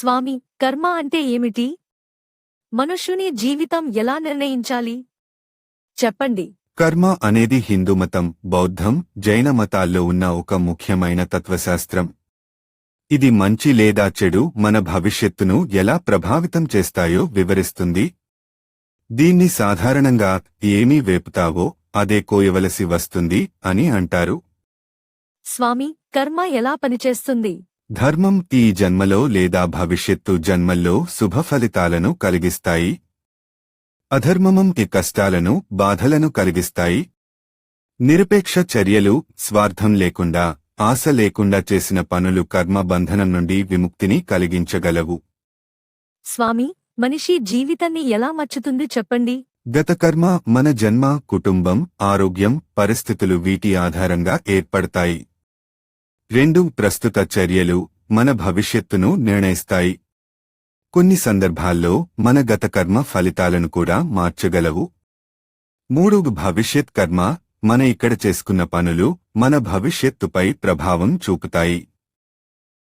స్వామి, కర్మ అంటే ఏమిటి? మనుష్యుని జీవితం ఎలా నిర్ణయించాలి? చెప్పండి. కర్మ అనేది హిందూమతం, బౌద్ధం, జైన మతాల్లో ఉన్న ఒక ముఖ్యమైన తత్వశాస్త్రం. ఇది మంచి లేదా చెడు మన భవిష్యత్తును ఎలా ప్రభావితం చేస్తాయో వివరిస్తుంది. దీన్ని సాధారణంగా ఏమీ వేపుతావో అదే కోయవలసి వస్తుంది అని అంటారు. స్వామి, కర్మ ఎలా పనిచేస్తుంది? ధర్మం ఈ జన్మలో లేదా భవిష్యత్తు జన్మల్లో శుభ ఫలితాలను కలిగిస్తాయి. అధర్మమం ఈ కష్టాలను, బాధలను కలిగిస్తాయి. నిరపేక్ష చర్యలు, స్వార్థం లేకుండా, ఆశ లేకుండా చేసిన పనులు కర్మ బంధనం నుండి విముక్తిని కలిగించగలవు. స్వామి, మనిషి జీవితాన్ని ఎలా మచ్చుతుంది చెప్పండి. గత కర్మ మన జన్మ, కుటుంబం, ఆరోగ్యం, పరిస్థితులు వీటి ఆధారంగా ఏర్పడతాయి. 2 ప్రస్తుత చర్యలు మన భవిష్యత్తును నిర్ణయిస్తాయి. కొన్ని సందర్భాల్లో మన గత కర్మ ఫలితాలను కూడా మార్చగలవు. 3 భవిష్యత్ కర్మ మన ఇక్కడ చేసుకున్న పనులు మన భవిష్యత్తుపై ప్రభావం చూపుతాయి.